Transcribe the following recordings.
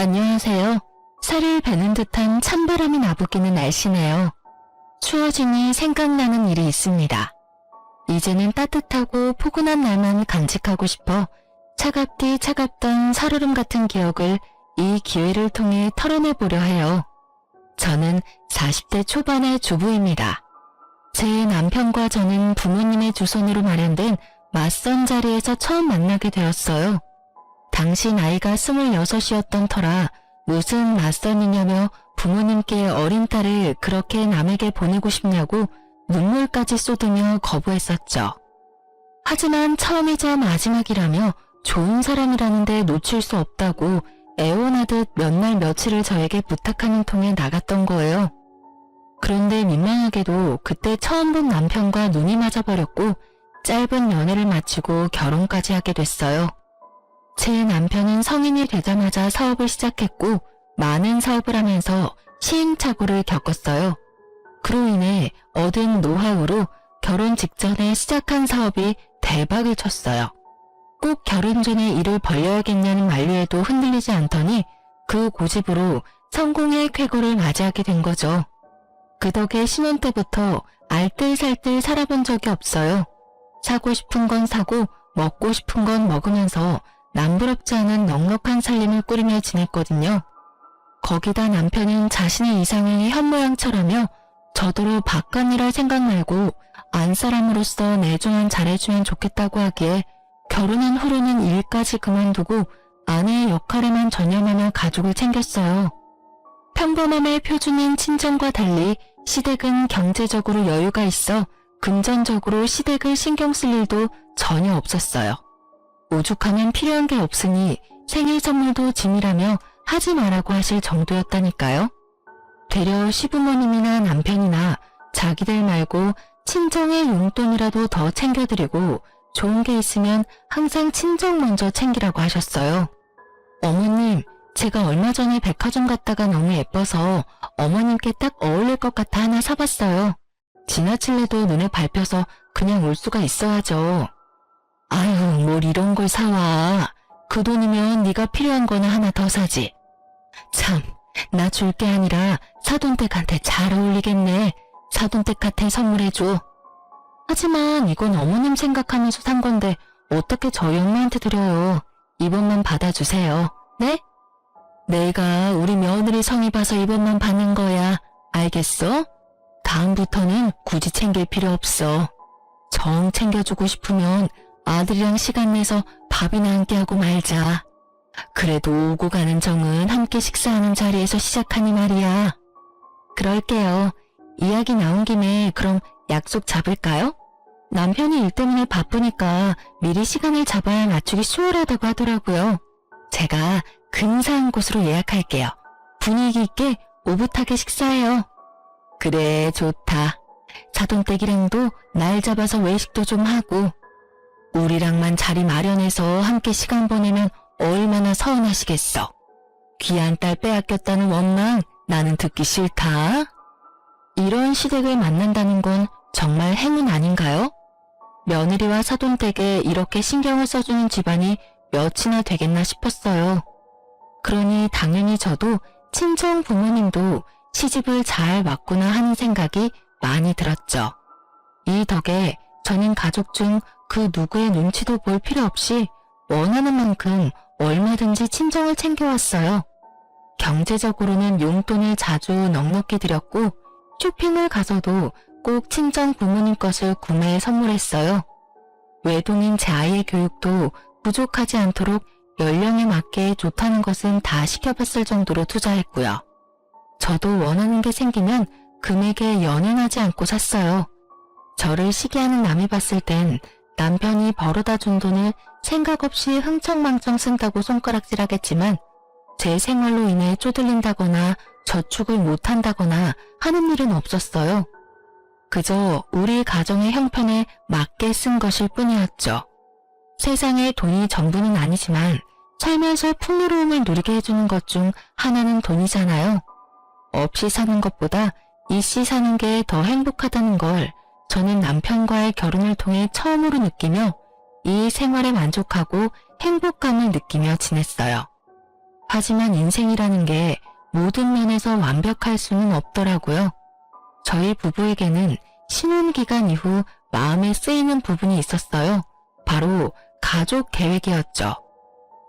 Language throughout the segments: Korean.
안녕하세요. 살을 베는 듯한 찬바람이 나부끼는 날씨네요. 추워지니 생각나는 일이 있습니다. 이제는 따뜻하고 포근한 날만 간직하고 싶어 차갑디 차갑던 살얼음 같은 기억을 이 기회를 통해 털어내보려 해요. 저는 40대 초반의 주부입니다. 제 남편과 저는 부모님의 주선으로 마련된 맞선 자리에서 처음 만나게 되었어요. 당시 나이가 26이었던 터라 무슨 맞선이냐며 부모님께 어린 딸을 그렇게 남에게 보내고 싶냐고 눈물까지 쏟으며 거부했었죠. 하지만 처음이자 마지막이라며 좋은 사람이라는데 놓칠 수 없다고 애원하듯 몇 날 며칠을 저에게 부탁하는 통에 나갔던 거예요. 그런데 민망하게도 그때 처음 본 남편과 눈이 맞아버렸고 짧은 연애를 마치고 결혼까지 하게 됐어요. 제 남편은 성인이 되자마자 사업을 시작했고 많은 사업을 하면서 시행착오를 겪었어요. 그로 인해 얻은 노하우로 결혼 직전에 시작한 사업이 대박을 쳤어요. 꼭 결혼 전에 일을 벌려야겠냐는 만류에도 흔들리지 않더니 그 고집으로 성공의 쾌거를 맞이하게 된 거죠. 그 덕에 신혼 때부터 알뜰살뜰 살아본 적이 없어요. 사고 싶은 건 사고 먹고 싶은 건 먹으면서 남부럽지 않은 넉넉한 살림을 꾸리며 지냈거든요. 거기다 남편은 자신의 이상형이 현모양처라며 저더러 바깥일할 생각 말고 안사람으로서 내 조언 잘해주면 좋겠다고 하기에 결혼한 후로는 일까지 그만두고 아내의 역할에만 전념하며 가족을 챙겼어요. 평범함의 표준인 친정과 달리 시댁은 경제적으로 여유가 있어 금전적으로 시댁을 신경 쓸 일도 전혀 없었어요. 오죽하면 필요한 게 없으니 생일 선물도 짐이라며 하지 말라고 하실 정도였다니까요. 되려 시부모님이나 남편이나 자기들 말고 친정의 용돈이라도 더 챙겨드리고 좋은 게 있으면 항상 친정 먼저 챙기라고 하셨어요. 어머님, 제가 얼마 전에 백화점 갔다가 너무 예뻐서 어머님께 딱 어울릴 것 같아 하나 사봤어요. 지나칠래도 눈에 밟혀서 그냥 올 수가 있어야죠. 아유, 뭘 이런 걸 사와. 그 돈이면 네가 필요한 거나 하나 더 사지. 참, 나 줄 게 아니라 사돈댁한테 잘 어울리겠네. 사돈댁한테 선물해줘. 하지만 이건 어머님 생각하면서 산 건데 어떻게 저희 엄마한테 드려요. 이번만 받아주세요. 네? 내가 우리 며느리 성의 봐서 이번만 받는 거야. 알겠어? 다음부터는 굳이 챙길 필요 없어. 정 챙겨주고 싶으면 아들이랑 시간 내서 밥이나 함께 하고 말자. 그래도 오고 가는 정은 함께 식사하는 자리에서 시작하니 말이야. 그럴게요. 이야기 나온 김에 그럼 약속 잡을까요? 남편이 일 때문에 바쁘니까 미리 시간을 잡아야 맞추기 수월하다고 하더라고요. 제가 근사한 곳으로 예약할게요. 분위기 있게 오붓하게 식사해요. 그래, 좋다. 사돈댁이랑도 날 잡아서 외식도 좀 하고 우리랑만 자리 마련해서 함께 시간 보내면 얼마나 서운하시겠어. 귀한 딸 빼앗겼다는 원망 나는 듣기 싫다. 이런 시댁을 만난다는 건 정말 행운 아닌가요? 며느리와 사돈댁에 이렇게 신경을 써주는 집안이 몇이나 되겠나 싶었어요. 그러니 당연히 저도 친정 부모님도 시집을 잘 왔구나 하는 생각이 많이 들었죠. 이 덕에 저는 가족 중 그 누구의 눈치도 볼 필요 없이 원하는 만큼 얼마든지 친정을 챙겨왔어요. 경제적으로는 용돈을 자주 넉넉히 드렸고 쇼핑을 가서도 꼭 친정 부모님 것을 구매해 선물했어요. 외동인 제 아이의 교육도 부족하지 않도록 연령에 맞게 좋다는 것은 다 시켜봤을 정도로 투자했고요. 저도 원하는 게 생기면 금액에 연연하지 않고 샀어요. 저를 시기하는 남이 봤을 땐 남편이 벌어다 준 돈을 생각 없이 흥청망청 쓴다고 손가락질하겠지만 제 생활로 인해 쪼들린다거나 저축을 못한다거나 하는 일은 없었어요. 그저 우리 가정의 형편에 맞게 쓴 것일 뿐이었죠. 세상에 돈이 전부는 아니지만 살면서 풍요로움을 누리게 해주는 것 중 하나는 돈이잖아요. 없이 사는 것보다 있이 사는 게 더 행복하다는 걸 저는 남편과의 결혼을 통해 처음으로 느끼며 이 생활에 만족하고 행복감을 느끼며 지냈어요. 하지만 인생이라는 게 모든 면에서 완벽할 수는 없더라고요. 저희 부부에게는 신혼기간 이후 마음에 쓰이는 부분이 있었어요. 바로 가족 계획이었죠.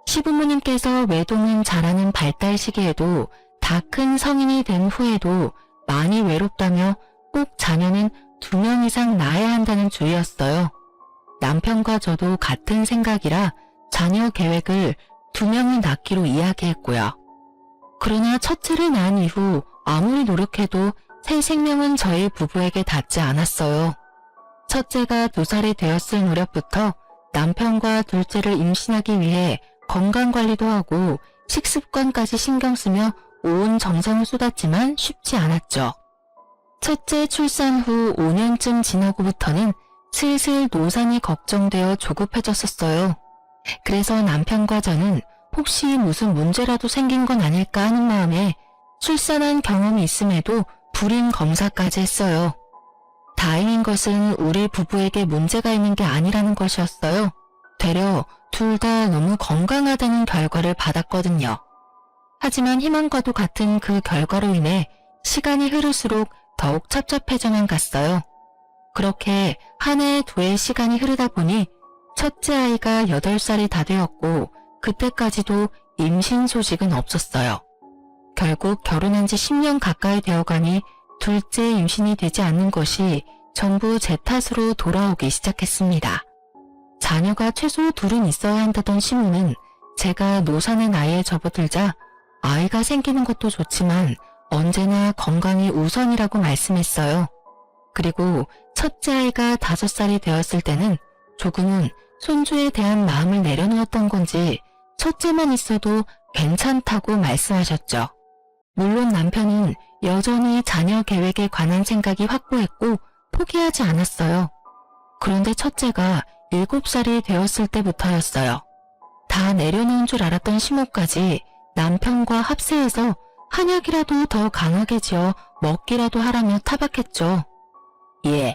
시부모님께서 외동은 잘하는 발달 시기에도 다 큰 성인이 된 후에도 많이 외롭다며 꼭 자녀는 2명 이상 낳아야 한다는 주의였어요. 남편과 저도 같은 생각이라 자녀 계획을 2명을 낳기로 이야기했고요. 그러나 첫째를 낳은 이후 아무리 노력해도 새 생명은 저희 부부에게 닿지 않았어요. 첫째가 2살이 되었을 무렵부터 남편과 둘째를 임신하기 위해 건강관리도 하고 식습관까지 신경 쓰며 온 정성을 쏟았지만 쉽지 않았죠. 첫째 출산 후 5년쯤 지나고부터는 슬슬 노산이 걱정되어 조급해졌었어요. 그래서 남편과 저는 혹시 무슨 문제라도 생긴 건 아닐까 하는 마음에 출산한 경험이 있음에도 불임 검사까지 했어요. 다행인 것은 우리 부부에게 문제가 있는 게 아니라는 것이었어요. 되려 둘 다 너무 건강하다는 결과를 받았거든요. 하지만 희망과도 같은 그 결과로 인해 시간이 흐를수록 더욱 찹찹해져만 갔어요. 그렇게 한 해 두 해 시간이 흐르다 보니 첫째 아이가 8살이 다 되었고 그때까지도 임신 소식은 없었어요. 결국 결혼한 지 10년 가까이 되어가니 둘째 임신이 되지 않는 것이 전부 제 탓으로 돌아오기 시작했습니다. 자녀가 최소 2은 있어야 한다던 시모는 제가 노산의 나이에 접어들자 아이가 생기는 것도 좋지만 언제나 건강이 우선이라고 말씀했어요. 그리고 첫째 아이가 5살이 되었을 때는 조금은 손주에 대한 마음을 내려놓았던 건지 첫째만 있어도 괜찮다고 말씀하셨죠. 물론 남편은 여전히 자녀 계획에 관한 생각이 확고했고 포기하지 않았어요. 그런데 첫째가 7살이 되었을 때부터였어요. 다 내려놓은 줄 알았던 시모까지 남편과 합세해서 한약이라도 더 강하게 지어 먹기라도 하라며 타박했죠. 예,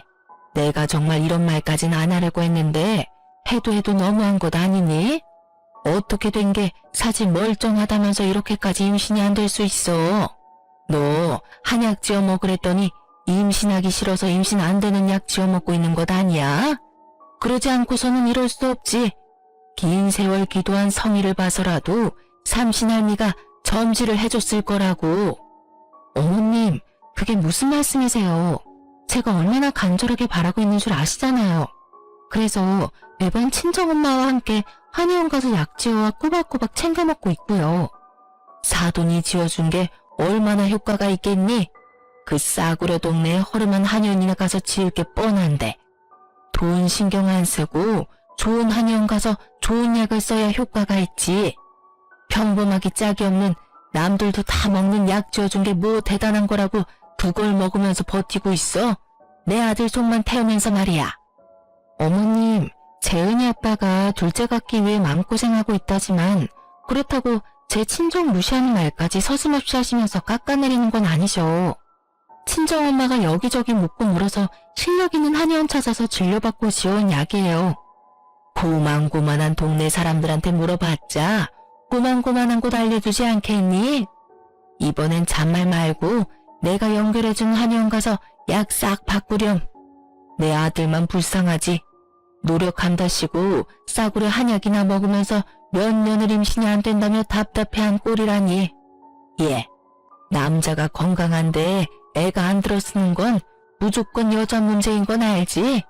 내가 정말 이런 말까진 안 하려고 했는데 해도 너무한 것 아니니? 어떻게 된 게 사지 멀쩡하다면서 이렇게까지 임신이 안 될 수 있어? 너 한약 지어 먹으랬더니 임신하기 싫어서 임신 안 되는 약 지어 먹고 있는 것 아니야? 그러지 않고서는 이럴 수 없지. 긴 세월 기도한 성의를 봐서라도 삼신할미가 점지를 해줬을 거라고. 어머님, 그게 무슨 말씀이세요? 제가 얼마나 간절하게 바라고 있는 줄 아시잖아요. 그래서 매번 친정엄마와 함께 한의원 가서 약 지어와 꼬박꼬박 챙겨 먹고 있고요. 사돈이 지어준 게 얼마나 효과가 있겠니? 그 싸구려 동네에 허름한 한의원이나 가서 지을 게 뻔한데 돈 신경 안 쓰고 좋은 한의원 가서 좋은 약을 써야 효과가 있지. 평범하기 짝이 없는 남들도 다 먹는 약 지어준 게 뭐 대단한 거라고 그걸 먹으면서 버티고 있어? 내 아들 속만 태우면서 말이야. 어머님, 재은이 아빠가 둘째 갖기 위해 마음고생하고 있다지만 그렇다고 제 친정 무시하는 말까지 서슴없이 하시면서 깎아내리는 건 아니죠. 친정엄마가 여기저기 묻고 물어서 실력 있는 한의원 찾아서 진료받고 지어온 약이에요. 고만고만한 동네 사람들한테 물어봤자 고만고만한 곳 알려주지 않겠니? 이번엔 잔말 말고 내가 연결해준 한의원 가서 약 싹 바꾸렴. 내 아들만 불쌍하지. 노력한다시고 싸구려 한약이나 먹으면서 몇 년을 임신이 안 된다며 답답해한 꼴이라니. 예, 남자가 건강한데 애가 안 들어쓰는 건 무조건 여자 문제인 건 알지?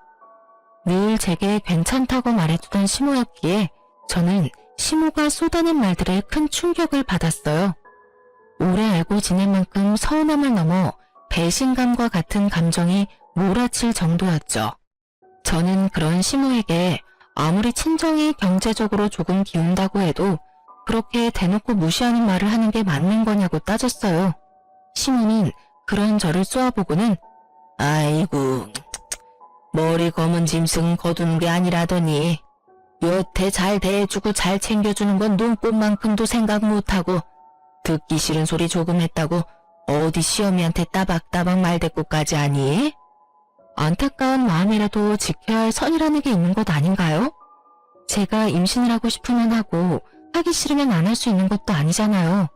늘 제게 괜찮다고 말해주던 시모였기에 저는 시모가 쏟아낸 말들에 큰 충격을 받았어요. 오래 알고 지낸 만큼 서운함을 넘어 배신감과 같은 감정이 몰아칠 정도였죠. 저는 그런 시모에게 아무리 친정이 경제적으로 조금 기운다고 해도 그렇게 대놓고 무시하는 말을 하는 게 맞는 거냐고 따졌어요. 시모는 그런 저를 쏘아보고는 아이고, 머리 검은 짐승 거두는 게 아니라더니 여태 잘 대해주고 잘 챙겨주는 건 눈꽃만큼도 생각 못하고 듣기 싫은 소리 조금 했다고 어디 시어미한테 따박따박 말대꾸까지 하니? 안타까운 마음이라도 지켜야 할 선이라는 게 있는 것 아닌가요? 제가 임신을 하고 싶으면 하고 하기 싫으면 안 할 수 있는 것도 아니잖아요.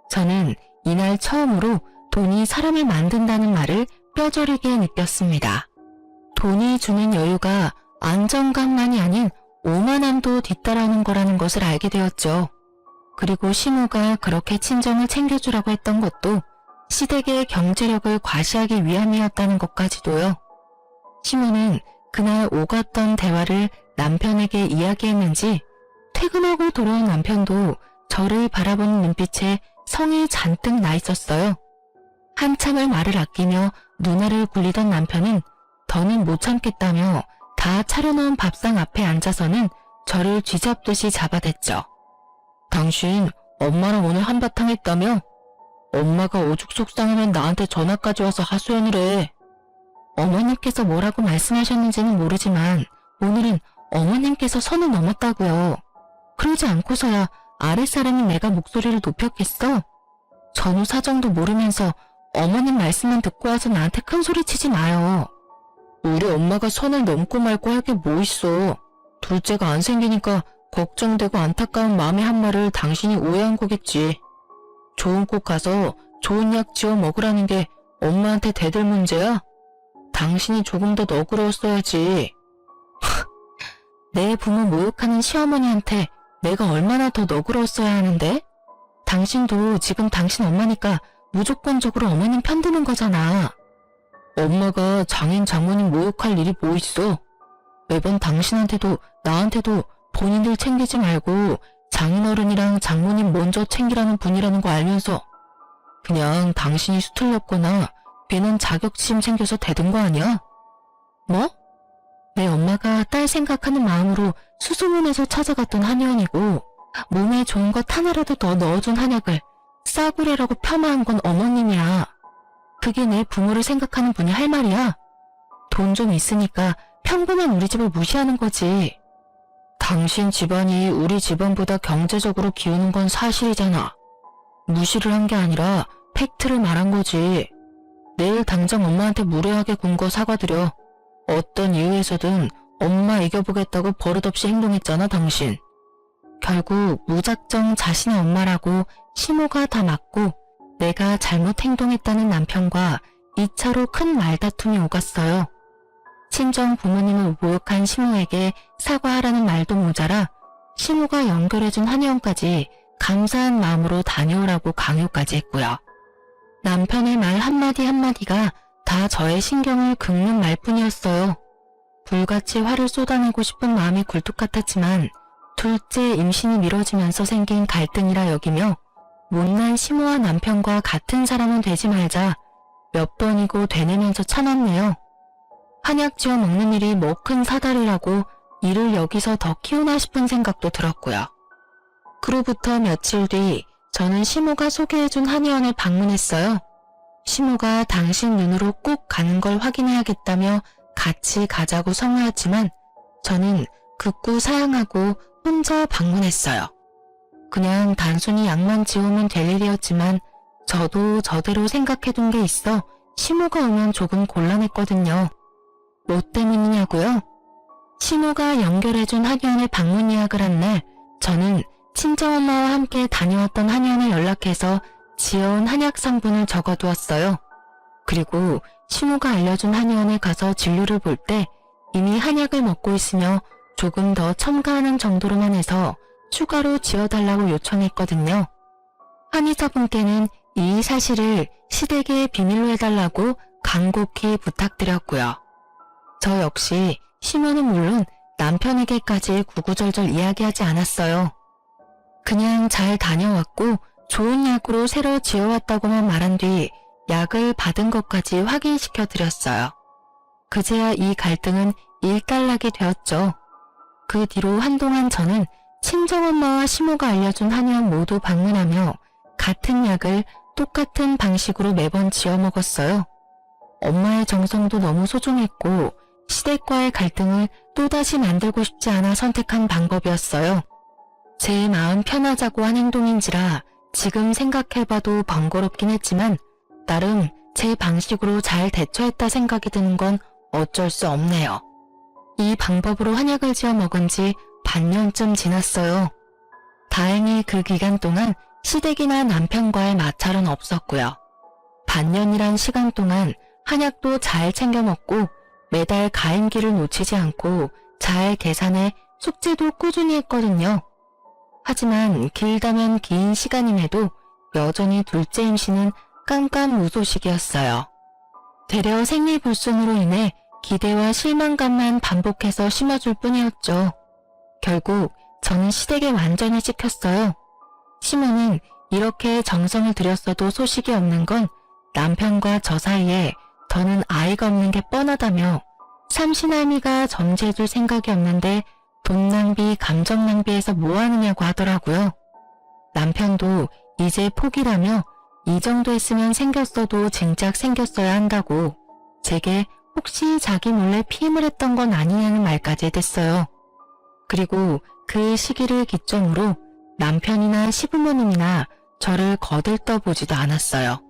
저는 이날 처음으로 돈이 사람을 만든다는 말을 뼈저리게 느꼈습니다. 돈이 주는 여유가 안정감만이 아닌 오만함도 뒤따라오는 거라는 것을 알게 되었죠. 그리고 시모가 그렇게 친정을 챙겨주라고 했던 것도 시댁의 경제력을 과시하기 위함이었다는 것까지도요. 시모는 그날 오갔던 대화를 남편에게 이야기했는지 퇴근하고 돌아온 남편도 저를 바라보는 눈빛에 성이 잔뜩 나 있었어요. 한참을 말을 아끼며 눈알을 굴리던 남편은 더는 못 참겠다며 다 차려놓은 밥상 앞에 앉아서는 저를 쥐잡듯이 잡아댔죠. 당신 엄마랑 오늘 한바탕 했다며? 엄마가 오죽 속상하면 나한테 전화까지 와서 하소연을 해. 어머님께서 뭐라고 말씀하셨는지는 모르지만 오늘은 어머님께서 선을 넘었다고요. 그러지 않고서야 아랫사람인 내가 목소리를 높였겠어? 전후 사정도 모르면서 어머님 말씀만 듣고 와서 나한테 큰 소리 치지 마요. 우리 엄마가 선을 넘고 말고 할 게 뭐 있어. 둘째가 안 생기니까 걱정되고 안타까운 마음의 한 말을 당신이 오해한 거겠지. 좋은 곳 가서 좋은 약 지어 먹으라는 게 엄마한테 대들 문제야? 당신이 조금 더 너그러웠어야지. 내 부모 모욕하는 시어머니한테 내가 얼마나 더 너그러웠어야 하는데? 당신도 지금 당신 엄마니까 무조건적으로 어머님 편드는 거잖아. 엄마가 장인 장모님 모욕할 일이 뭐 있어? 매번 당신한테도 나한테도 본인들 챙기지 말고 장인어른이랑 장모님 먼저 챙기라는 분이라는 거 알면서 그냥 당신이 수틀렸거나 괜한 자격지심 챙겨서 대든 거 아니야? 뭐? 내 엄마가 딸 생각하는 마음으로 수소문에서 찾아갔던 한의원이고 몸에 좋은 것 하나라도 더 넣어준 한약을 싸구려라고 폄하한 건 어머님이야. 그게 내 부모를 생각하는 분이 할 말이야? 돈 좀 있으니까 평범한 우리 집을 무시하는 거지. 당신 집안이 우리 집안보다 경제적으로 기우는 건 사실이잖아. 무시를 한 게 아니라 팩트를 말한 거지. 내일 당장 엄마한테 무례하게 군 거 사과드려. 어떤 이유에서든 엄마 이겨보겠다고 버릇없이 행동했잖아, 당신. 결국 무작정 자신의 엄마라고 시모가 다 맞고 내가 잘못 행동했다는 남편과 2차로 큰 말다툼이 오갔어요. 친정 부모님을 모욕한 시모에게 사과하라는 말도 모자라 시모가 연결해준 한의원까지 감사한 마음으로 다녀오라고 강요까지 했고요. 남편의 말 한마디 한마디가 다 저의 신경을 긁는 말뿐이었어요. 불같이 화를 쏟아내고 싶은 마음이 굴뚝 같았지만 둘째 임신이 미뤄지면서 생긴 갈등이라 여기며 못난 시모와 남편과 같은 사람은 되지 말자 몇 번이고 되뇌면서 참았네요. 한약 지어 먹는 일이 뭐 큰 사달이라고 일을 여기서 더 키우나 싶은 생각도 들었고요. 그로부터 며칠 뒤 저는 시모가 소개해준 한의원을 방문했어요. 시모가 당신 눈으로 꼭 가는 걸 확인해야겠다며 같이 가자고 성화했지만 저는 극구 사양하고 혼자 방문했어요. 그냥 단순히 약만 지우면 될 일이었지만 저도 저대로 생각해둔 게 있어 시모가 오면 조금 곤란했거든요. 뭐 때문이냐고요? 시모가 연결해준 한의원에 방문 예약을 한 날 저는 친정엄마와 함께 다녀왔던 한의원에 연락해서 지어온 한약 성분을 적어두었어요. 그리고 시모가 알려준 한의원에 가서 진료를 볼 때 이미 한약을 먹고 있으며 조금 더 첨가하는 정도로만 해서 추가로 지어달라고 요청했거든요. 한의사분께는 이 사실을 시댁에 비밀로 해달라고 간곡히 부탁드렸고요. 저 역시 시모는 물론 남편에게까지 구구절절 이야기하지 않았어요. 그냥 잘 다녀왔고 좋은 약으로 새로 지어왔다고만 말한 뒤 약을 받은 것까지 확인시켜 드렸어요. 그제야 이 갈등은 일단락이 되었죠. 그 뒤로 한동안 저는 친정엄마와 시모가 알려준 한의원 모두 방문하며 같은 약을 똑같은 방식으로 매번 지어 먹었어요. 엄마의 정성도 너무 소중했고 시댁과의 갈등을 또다시 만들고 싶지 않아 선택한 방법이었어요. 제 마음 편하자고 한 행동인지라 지금 생각해봐도 번거롭긴 했지만 나름 제 방식으로 잘 대처했다 생각이 드는 건 어쩔 수 없네요. 이 방법으로 한약을 지어 먹은 지 반년쯤 지났어요. 다행히 그 기간 동안 시댁이나 남편과의 마찰은 없었고요. 반년이란 시간 동안 한약도 잘 챙겨 먹고 매달 가임기를 놓치지 않고 잘 계산해 숙제도 꾸준히 했거든요. 하지만 길다면 긴 시간임에도 여전히 둘째 임신은 깜깜무소식이었어요. 되려 생리불순으로 인해 기대와 실망감만 반복해서 심어줄 뿐이었죠. 결국 저는 시댁에 완전히 찍혔어요. 시모는 이렇게 정성을 들였어도 소식이 없는 건 남편과 저 사이에 더는 아이가 없는 게 뻔하다며 삼신할미가 점지해줄 생각이 없는데 돈 낭비, 감정 낭비해서 뭐하느냐고 하더라고요. 남편도 이제 포기라며 이 정도 했으면 생겼어도 진작 생겼어야 한다고 제게 혹시 자기 몰래 피임을 했던 건 아니냐는 말까지 했어요. 그리고 그 시기를 기점으로 남편이나 시부모님이나 저를 거들떠보지도 않았어요.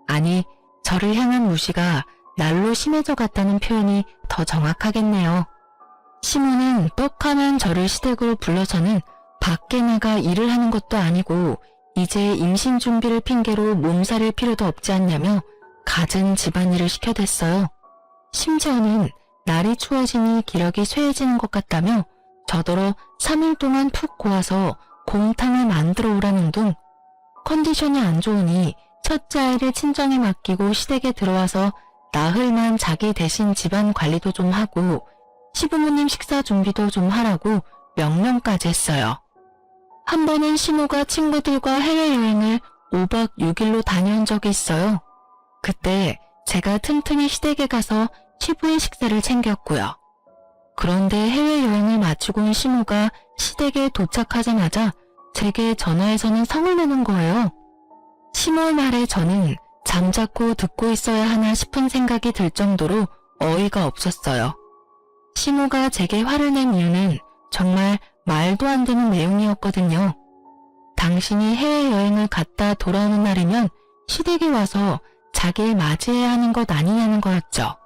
아니, 저를 향한 무시가 날로 심해져 갔다는 표현이 더 정확하겠네요. 시모는 떡하면 저를 시댁으로 불러서는 밖에 나가 일을 하는 것도 아니고 이제 임신 준비를 핑계로 몸살일 필요도 없지 않냐며 갖은 집안일을 시켜댔어요. 심지어는 날이 추워지니 기력이 쇠해지는 것 같다며 저더러 3일 동안 푹 고아서 곰탕을 만들어 오라는 둥. 컨디션이 안 좋으니 첫째 아이를 친정에 맡기고 시댁에 들어와서 나흘만 자기 대신 집안 관리도 좀 하고 시부모님 식사 준비도 좀 하라고 명령까지 했어요. 한 번은 시모가 친구들과 해외여행을 5박 6일로 다녀온 적이 있어요. 그때 제가 틈틈이 시댁에 가서 시부의 식사를 챙겼고요. 그런데 해외여행을 마치고 온 시모가 시댁에 도착하자마자 제게 전화해서는 성을 내는 거예요. 시모의 말에 저는 잠자코 듣고 있어야 하나 싶은 생각이 들 정도로 어이가 없었어요. 시모가 제게 화를 낸 이유는 정말 말도 안 되는 내용이었거든요. 당신이 해외여행을 갔다 돌아오는 날이면 시댁에 와서 자기를 맞이해야 하는 것 아니냐는 거였죠.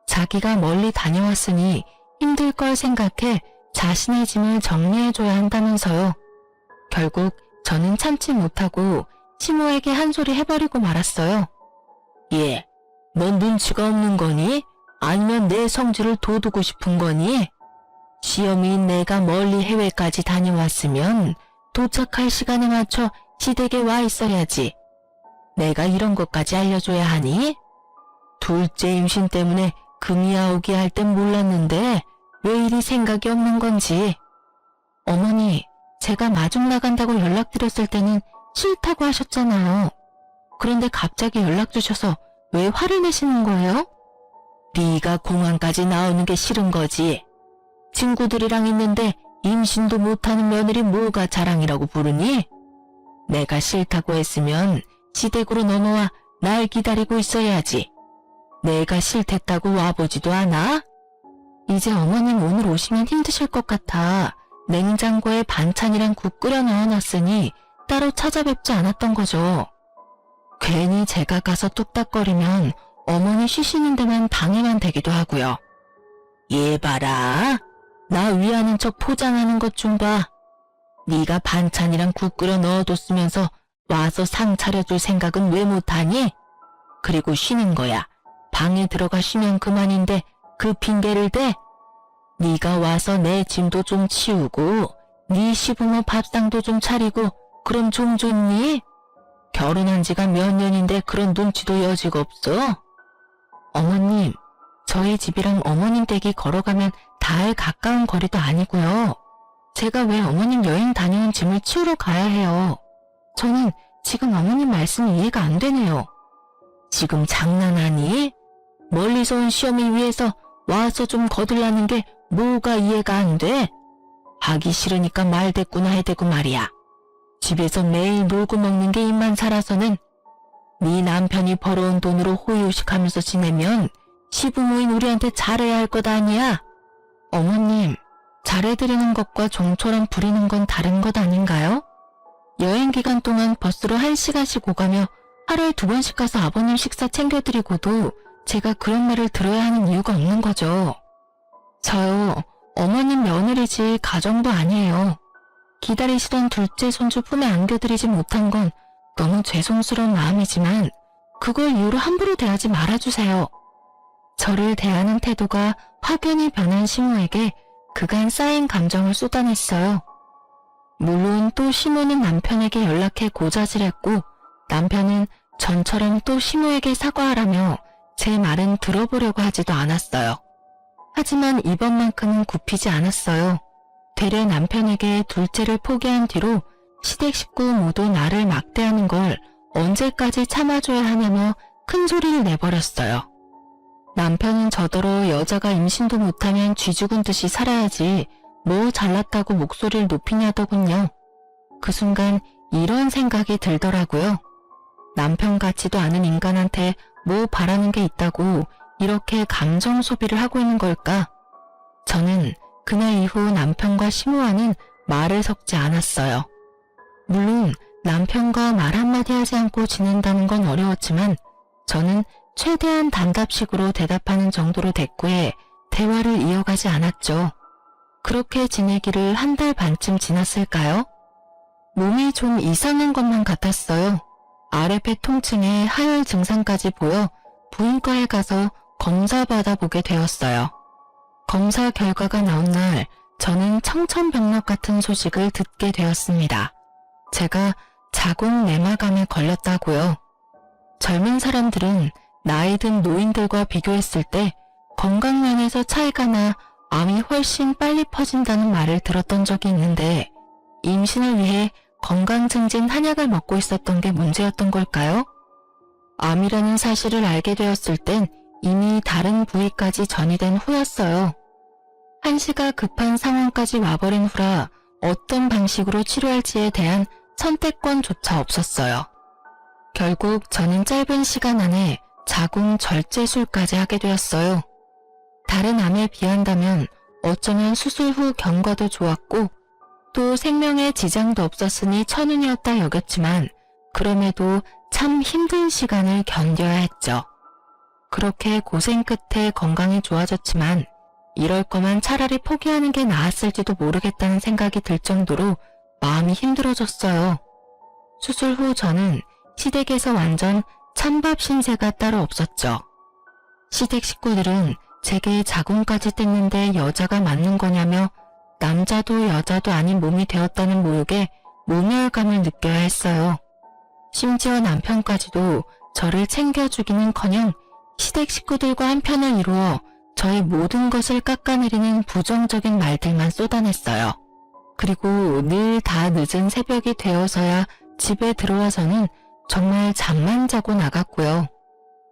자기가 멀리 다녀왔으니 힘들 걸 생각해 자신의 짐을 정리해줘야 한다면서요. 결국 저는 참지 못하고 시모에게 한 소리 해버리고 말았어요. 예, 넌 눈치가 없는 거니? 아니면 내 성질을 돋우고 싶은 거니? 시험이 내가 멀리 해외까지 다녀왔으면 도착할 시간에 맞춰 시댁에 와 있어야지. 내가 이런 것까지 알려줘야 하니? 둘째 임신 때문에 금이아오기 할 땐 몰랐는데 왜 이리 생각이 없는 건지. 어머니, 제가 마중 나간다고 연락드렸을 때는 싫다고 하셨잖아요. 그런데 갑자기 연락 주셔서 왜 화를 내시는 거예요? 네가 공항까지 나오는 게 싫은 거지. 친구들이랑 있는데 임신도 못하는 며느리 뭐가 자랑이라고 부르니? 내가 싫다고 했으면 시댁으로 넘어와 날 기다리고 있어야지. 내가 싫댔다고 와보지도 않아? 이제 어머님 오늘 오시면 힘드실 것 같아 냉장고에 반찬이랑 국 끓여 넣어놨으니 따로 찾아뵙지 않았던 거죠. 괜히 제가 가서 뚝딱거리면 어머니 쉬시는 데만 방해만 되기도 하고요. 얘 봐라. 나 위하는 척 포장하는 것 좀 봐. 네가 반찬이랑 국 끓여 넣어뒀으면서 와서 상 차려줄 생각은 왜 못하니? 그리고 쉬는 거야. 방에 들어가 쉬면 그만인데 그 핑계를 대? 네가 와서 내 짐도 좀 치우고 네 시부모 밥상도 좀 차리고 그럼 좀 좋니? 결혼한 지가 몇 년인데 그런 눈치도 여지가 없어? 어머님, 저희 집이랑 어머님 댁이 걸어가면 달 가까운 거리도 아니고요. 제가 왜 어머님 여행 다녀온 짐을 치우러 가야 해요? 저는 지금 어머님 말씀이 이해가 안 되네요. 지금 장난하니? 멀리서 온 시어미 위해서 와서 좀 거들라는 게 뭐가 이해가 안 돼? 하기 싫으니까 말대꾸나 해대고 말이야. 집에서 매일 놀고 먹는 게 입만 살아서는 네 남편이 벌어온 돈으로 호의호식하면서 지내면 시부모인 우리한테 잘해야 할 것 아니야? 어머님, 잘해드리는 것과 종처럼 부리는 건 다른 것 아닌가요? 여행 기간 동안 버스로 1시간씩 오가며 하루에 2번씩 가서 아버님 식사 챙겨드리고도 제가 그런 말을 들어야 하는 이유가 없는 거죠. 저요, 어머님 며느리지 가정도 아니에요. 기다리시던 둘째 손주 품에 안겨드리지 못한 건 너무 죄송스러운 마음이지만 그걸 이유로 함부로 대하지 말아주세요. 저를 대하는 태도가 확연히 변한 시모에게 그간 쌓인 감정을 쏟아냈어요. 물론 또 시모는 남편에게 연락해 고자질했고 남편은 전처럼 또 시모에게 사과하라며 제 말은 들어보려고 하지도 않았어요. 하지만 이번만큼은 굽히지 않았어요. 되레 남편에게 둘째를 포기한 뒤로 시댁 식구 모두 나를 막대하는 걸 언제까지 참아줘야 하냐며 큰 소리를 내버렸어요. 남편은 저더러 여자가 임신도 못하면 쥐 죽은 듯이 살아야지 뭐 잘났다고 목소리를 높이냐더군요. 그 순간 이런 생각이 들더라고요. 남편 같지도 않은 인간한테 뭐 바라는 게 있다고 이렇게 감정 소비를 하고 있는 걸까? 저는 그날 이후 남편과 시모와는 말을 섞지 않았어요. 물론 남편과 말 한마디 하지 않고 지낸다는 건 어려웠지만 저는 최대한 단답식으로 대답하는 정도로 대꾸해 대화를 이어가지 않았죠. 그렇게 지내기를 한 달 반쯤 지났을까요? 몸이 좀 이상한 것만 같았어요. 아랫배 통증에 하열 증상까지 보여 부인과에 가서 검사 받아보게 되었어요. 검사 결과가 나온 날 저는 청천벽력 같은 소식을 듣게 되었습니다. 제가 자궁 내막암에 걸렸다고요. 젊은 사람들은 나이 든 노인들과 비교했을 때 건강면에서 차이가 나 암이 훨씬 빨리 퍼진다는 말을 들었던 적이 있는데 임신을 위해 건강 증진 한약을 먹고 있었던 게 문제였던 걸까요? 암이라는 사실을 알게 되었을 땐 이미 다른 부위까지 전이된 후였어요. 한시가 급한 상황까지 와버린 후라 어떤 방식으로 치료할지에 대한 선택권조차 없었어요. 결국 저는 짧은 시간 안에 자궁 절제술까지 하게 되었어요. 다른 암에 비한다면 어쩌면 수술 후 경과도 좋았고 또 생명에 지장도 없었으니 천운이었다 여겼지만 그럼에도 참 힘든 시간을 견뎌야 했죠. 그렇게 고생 끝에 건강이 좋아졌지만 이럴 거면 차라리 포기하는 게 나았을지도 모르겠다는 생각이 들 정도로 마음이 힘들어졌어요. 수술 후 저는 시댁에서 완전 찬밥 신세가 따로 없었죠. 시댁 식구들은 제게 자궁까지 뗐는데 여자가 맞는 거냐며 남자도 여자도 아닌 몸이 되었다는 모욕에 모멸감을 느껴야 했어요. 심지어 남편까지도 저를 챙겨주기는커녕 시댁 식구들과 한편을 이루어 저의 모든 것을 깎아내리는 부정적인 말들만 쏟아냈어요. 그리고 늘 다 늦은 새벽이 되어서야 집에 들어와서는 정말 잠만 자고 나갔고요.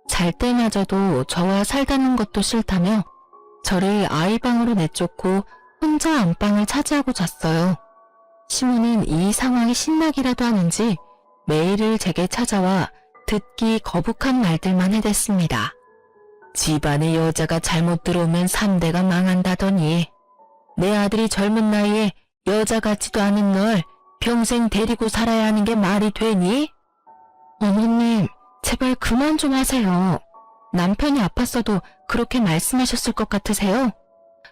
잘 때마저도 저와 살다는 것도 싫다며 저를 아이 방으로 내쫓고 혼자 안방을 차지하고 잤어요. 시모는 이 상황이 신나기라도 하는지 매일을 제게 찾아와 듣기 거북한 말들만 해댔습니다. 집안에 여자가 잘못 들어오면 3대가 망한다더니 내 아들이 젊은 나이에 여자 같지도 않은 널 평생 데리고 살아야 하는 게 말이 되니? 어머님, 제발 그만 좀 하세요. 남편이 아팠어도 그렇게 말씀하셨을 것 같으세요?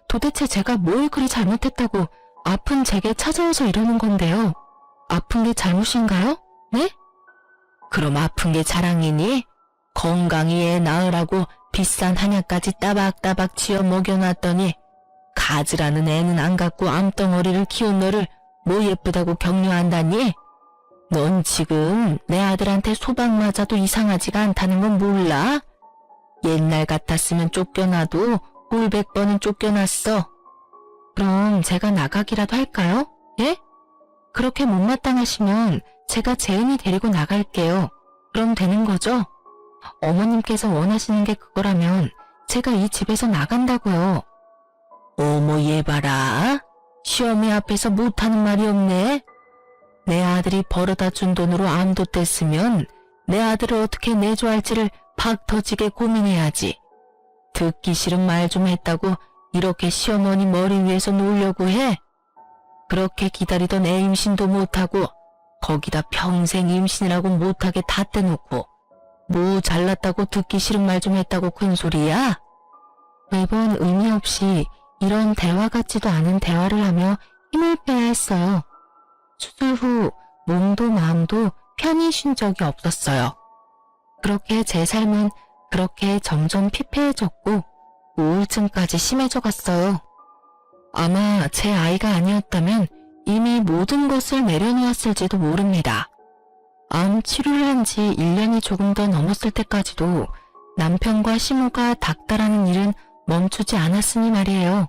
도대체 제가 뭘 그리 잘못했다고 아픈 제게 찾아와서 이러는 건데요. 아픈 게 잘못인가요? 네? 그럼 아픈 게 자랑이니? 건강히 애 낳으라고 비싼 한약까지 따박따박 지어 먹여놨더니 가즈라는 애는 안 갖고 암덩어리를 키운 너를 뭐 예쁘다고 격려한다니? 넌 지금 내 아들한테 소방 맞아도 이상하지가 않다는 건 몰라? 옛날 같았으면 쫓겨나도 꼴백 번은 쫓겨났어. 그럼 제가 나가기라도 할까요? 예? 그렇게 못마땅하시면 제가 재은이 데리고 나갈게요. 그럼 되는 거죠? 어머님께서 원하시는 게 그거라면 제가 이 집에서 나간다고요. 어머 얘 봐라. 시어머니 앞에서 못하는 말이 없네. 내 아들이 벌어다 준 돈으로 암도 뗐으면 내 아들을 어떻게 내줘할지를 박 터지게 고민해야지. 듣기 싫은 말 좀 했다고 이렇게 시어머니 머리 위에서 놀려고 해? 그렇게 기다리던 애 임신도 못하고 거기다 평생 임신이라고 못하게 다 떼놓고 뭐 잘났다고 듣기 싫은 말 좀 했다고 큰소리야? 매번 의미 없이 이런 대화 같지도 않은 대화를 하며 힘을 빼야 했어요. 수술 후 몸도 마음도 편히 쉰 적이 없었어요. 그렇게 제 삶은 그렇게 점점 피폐해졌고 우울증까지 심해져 갔어요. 아마 제 아이가 아니었다면 이미 모든 것을 내려놓았을지도 모릅니다. 암 치료를 한 지 1년이 조금 더 넘었을 때까지도 남편과 시모가 닥달하는 일은 멈추지 않았으니 말이에요.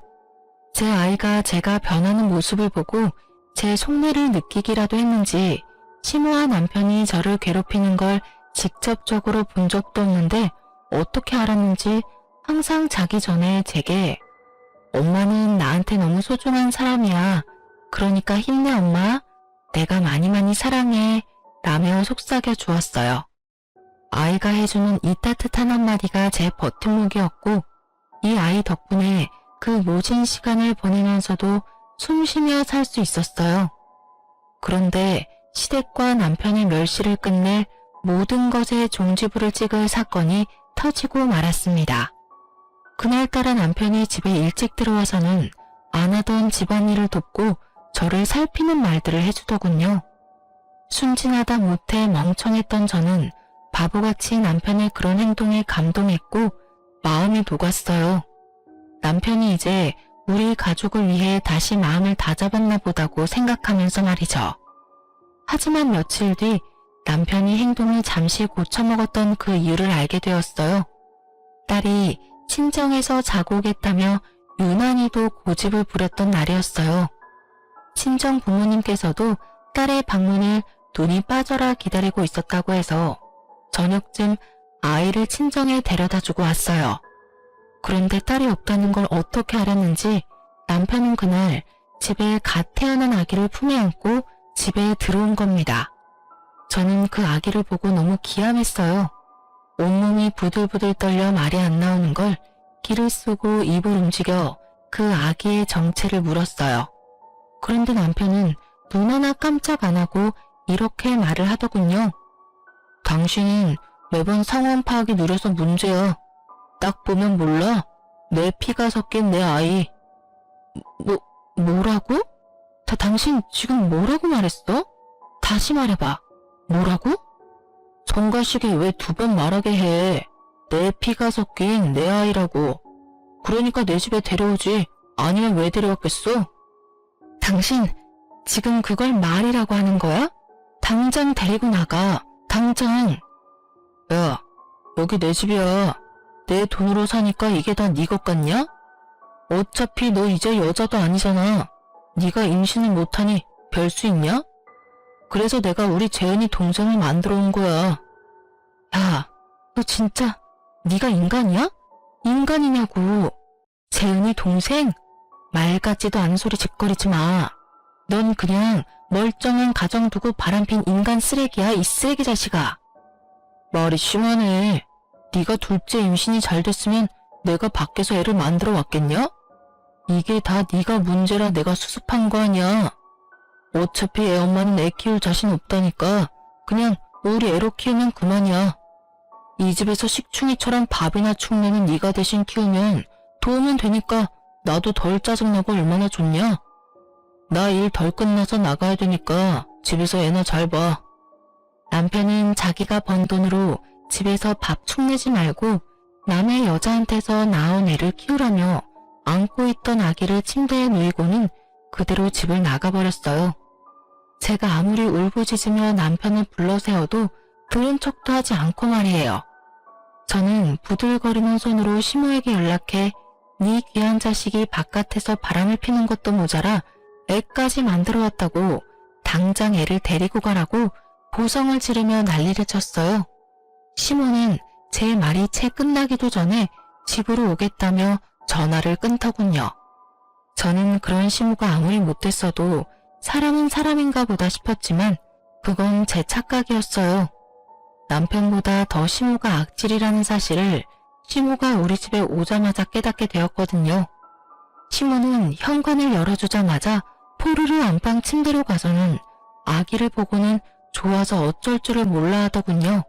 제 아이가 제가 변하는 모습을 보고 제 속내를 느끼기라도 했는지 시모와 남편이 저를 괴롭히는 걸 직접적으로 본 적도 없는데 어떻게 알았는지 항상 자기 전에 제게 엄마는 나한테 너무 소중한 사람이야. 그러니까 힘내 엄마. 내가 많이 사랑해. 라며 속삭여 주었어요. 아이가 해주는 이 따뜻한 한마디가 제 버팀목이었고 이 아이 덕분에 그 모진 시간을 보내면서도 숨쉬며 살 수 있었어요. 그런데 시댁과 남편의 멸시를 끝낼 모든 것에 종지부를 찍을 사건이 터지고 말았습니다. 그날따라 남편이 집에 일찍 들어와서는 안 하던 집안일을 돕고 저를 살피는 말들을 해주더군요. 순진하다 못해 멍청했던 저는 바보같이 남편의 그런 행동에 감동했고 마음이 녹았어요. 남편이 이제 우리 가족을 위해 다시 마음을 다잡았나 보다고 생각하면서 말이죠. 하지만 며칠 뒤 남편이 행동을 잠시 고쳐먹었던 그 이유를 알게 되었어요. 딸이 친정에서 자고 오겠다며 유난히도 고집을 부렸던 날이었어요. 친정 부모님께서도 딸의 방문을 눈이 빠져라 기다리고 있었다고 해서 저녁쯤 아이를 친정에 데려다주고 왔어요. 그런데 딸이 없다는 걸 어떻게 알았는지 남편은 그날 집에 갓 태어난 아기를 품에 안고 집에 들어온 겁니다. 저는 그 아기를 보고 너무 기함했어요. 온몸이 부들부들 떨려 말이 안 나오는 걸 기를 쓰고 입을 움직여 그 아기의 정체를 물었어요. 그런데 남편은 눈 하나 깜짝 안 하고 이렇게 말을 하더군요. 당신은 매번 상황 파악이 느려서 문제야. 딱 보면 몰라? 내 피가 섞인 내 아이. 뭐라고? 당신 지금 뭐라고 말했어? 다시 말해봐. 뭐라고? 성가시게 왜 2번 말하게 해. 내 피가 섞인 내 아이라고. 그러니까 내 집에 데려오지. 아니면 왜 데려왔겠어? 당신 지금 그걸 말이라고 하는 거야? 당장 데리고 나가. 당장. 야, 여기 내 집이야. 내 돈으로 사니까 이게 다 네 것 같냐? 어차피 너 이제 여자도 아니잖아. 네가 임신을 못하니 별 수 있냐? 그래서 내가 우리 재은이 동생을 만들어 온 거야. 야, 너 진짜 네가 인간이야? 인간이냐고. 재은이 동생? 말 같지도 않은 소리 짓거리지 마. 넌 그냥 멀쩡한 가정 두고 바람핀 인간 쓰레기야, 이 쓰레기 자식아. 말이 심하네. 네가 둘째 임신이 잘 됐으면 내가 밖에서 애를 만들어 왔겠냐? 이게 다 네가 문제라 내가 수습한 거 아니야. 어차피 애 엄마는 애 키울 자신 없다니까 그냥 우리 애로 키우면 그만이야. 이 집에서 식충이처럼 밥이나 축내는 네가 대신 키우면 도우면 되니까 나도 덜 짜증나고 얼마나 좋냐? 나 일 덜 끝나서 나가야 되니까 집에서 애나 잘 봐. 남편은 자기가 번 돈으로 집에서 밥 축내지 말고 남의 여자한테서 낳은 애를 키우라며 안고 있던 아기를 침대에 누이고는 그대로 집을 나가버렸어요. 제가 아무리 울부짖으며 남편을 불러세워도 들은 척도 하지 않고 말이에요. 저는 부들거리는 손으로 시모에게 연락해 네 귀한 자식이 바깥에서 바람을 피는 것도 모자라 애까지 만들어 왔다고 당장 애를 데리고 가라고 고성을 지르며 난리를 쳤어요. 시모는 제 말이 채 끝나기도 전에 집으로 오겠다며 전화를 끊더군요. 저는 그런 시모가 아무리 못됐어도 사람은 사람인가 보다 싶었지만 그건 제 착각이었어요. 남편보다 더 시모가 악질이라는 사실을 시모가 우리 집에 오자마자 깨닫게 되었거든요. 시모는 현관을 열어주자마자 포르르 안방 침대로 가서는 아기를 보고는 좋아서 어쩔 줄을 몰라 하더군요.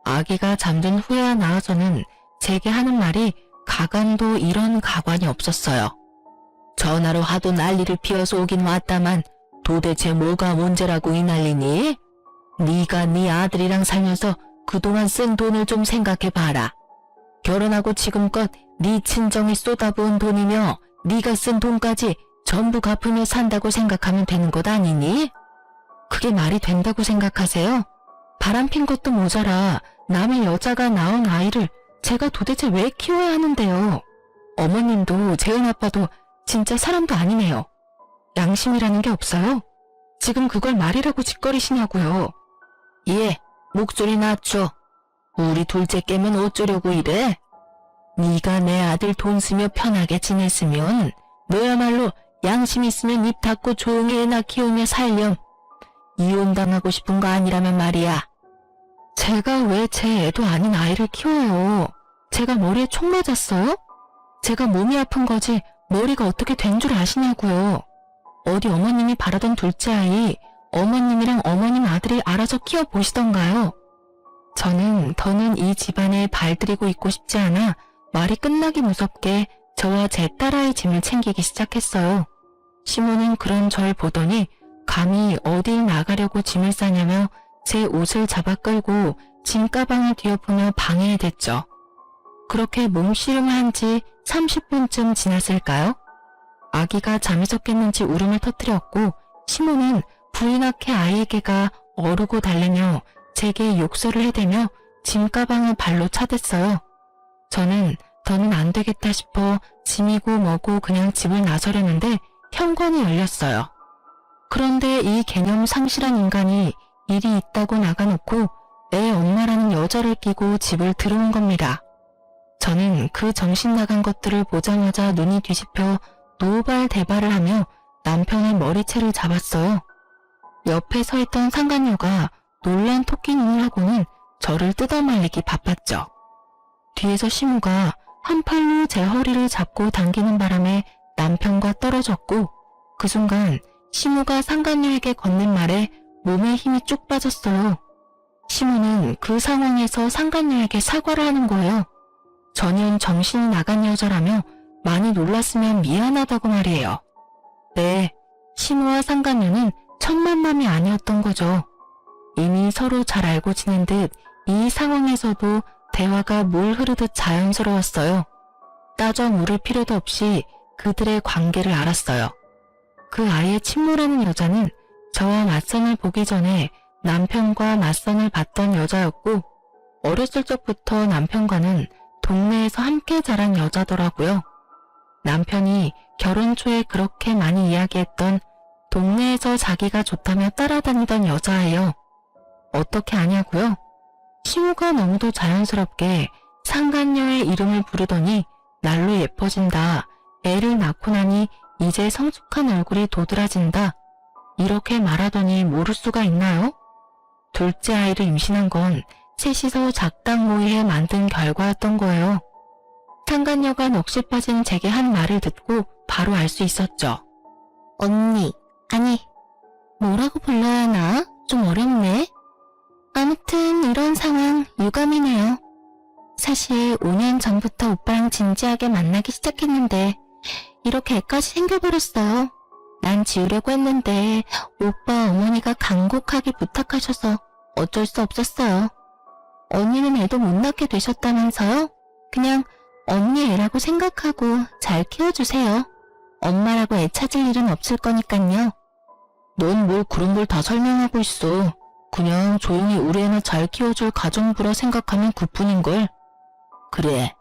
아기가 잠든 후에야 나와서는 제게 하는 말이 가관도 이런 가관이 없었어요. 전화로 하도 난리를 피워서 오긴 왔다만 도대체 뭐가 문제라고 이 난리니? 네가 네 아들이랑 살면서 그동안 쓴 돈을 좀 생각해봐라. 결혼하고 지금껏 네 친정이 쏟아부은 돈이며 네가 쓴 돈까지 전부 갚으며 산다고 생각하면 되는 것 아니니? 그게 말이 된다고 생각하세요? 바람핀 것도 모자라 남의 여자가 낳은 아이를 제가 도대체 왜 키워야 하는데요? 어머님도 재은 아빠도 진짜 사람도 아니네요. 양심이라는 게 없어요? 지금 그걸 말이라고 짓거리시냐고요. 예, 목소리 낮춰. 우리 둘째 깨면 어쩌려고 이래? 네가 내 아들 돈 쓰며 편하게 지냈으면 너야말로 양심 있으면 입 닫고 조용히 애나 키우며 살렴. 이혼당하고 싶은 거 아니라면 말이야. 제가 왜 제 애도 아닌 아이를 키워요? 제가 머리에 총 맞았어요? 제가 몸이 아픈 거지 머리가 어떻게 된 줄 아시냐고요. 어디 어머님이 바라던 둘째 아이 어머님이랑 어머님 아들이 알아서 키워보시던가요. 저는 더는 이 집안에 발들이고 있고 싶지 않아 말이 끝나기 무섭게 저와 제 딸아이 짐을 챙기기 시작했어요. 시모는 그런 절 보더니 감히 어딜 나가려고 짐을 싸냐며 제 옷을 잡아 끌고 짐 가방을 뒤엎으며 방해했댔죠. 그렇게 몸씨름을 한 지 30분쯤 지났을까요? 아기가 잠에서 깼는지 울음을 터뜨렸고 시모는 부인학회 아이에게가 어르고 달래며 제게 욕설을 해대며 짐 가방을 발로 차댔어요. 저는 더는 안 되겠다 싶어 짐이고 뭐고 그냥 집을 나서려는데 현관이 열렸어요. 그런데 이 개념 상실한 인간이 일이 있다고 나가놓고 애 엄마라는 여자를 끼고 집을 들어온 겁니다. 저는 그 정신 나간 것들을 보자마자 눈이 뒤집혀 노발대발을 하며 남편의 머리채를 잡았어요. 옆에 서 있던 상간녀가 놀란 토끼 눈을 하고는 저를 뜯어말리기 바빴죠. 뒤에서 시무가 한 팔로 제 허리를 잡고 당기는 바람에 남편과 떨어졌고 그 순간 시무가 상간녀에게 건넨 말에 몸에 힘이 쭉 빠졌어요. 시무는 그 상황에서 상간녀에게 사과를 하는 거예요. 전혀 정신이 나간 여자라며 많이 놀랐으면 미안하다고 말이에요. 네, 시무와 상간녀는 첫 만남이 아니었던 거죠. 이미 서로 잘 알고 지낸 듯 이 상황에서도 대화가 물 흐르듯 자연스러웠어요. 따져 물을 필요도 없이 그들의 관계를 알았어요. 그 아이의 친모라는 여자는 저와 맞선을 보기 전에 남편과 맞선을 봤던 여자였고 어렸을 적부터 남편과는 동네에서 함께 자란 여자더라고요. 남편이 결혼 초에 그렇게 많이 이야기했던 동네에서 자기가 좋다며 따라다니던 여자예요. 어떻게 아냐고요? 시무가 너무도 자연스럽게 상간녀의 이름을 부르더니 날로 예뻐진다. 애를 낳고 나니 이제 성숙한 얼굴이 도드라진다. 이렇게 말하더니 모를 수가 있나요? 둘째 아이를 임신한 건 셋이서 작당 모의에 만든 결과였던 거예요. 상간녀가 넋이 빠진 제게 한 말을 듣고 바로 알 수 있었죠. 언니, 아니, 뭐라고 불러야 하나? 좀 어렵네. 아무튼 이런 상황 유감이네요. 사실 5년 전부터 오빠랑 진지하게 만나기 시작했는데 이렇게 애까지 생겨버렸어요. 난 지우려고 했는데 오빠 어머니가 간곡하게 부탁하셔서 어쩔 수 없었어요. 언니는 애도 못 낳게 되셨다면서요? 그냥 언니 애라고 생각하고 잘 키워주세요. 엄마라고 애 찾을 일은 없을 거니깐요. 넌 뭘 그런 걸 다 설명하고 있어. 그냥 조용히 우리 애나 잘 키워줄 가정부라 생각하면 그뿐인걸. 그래,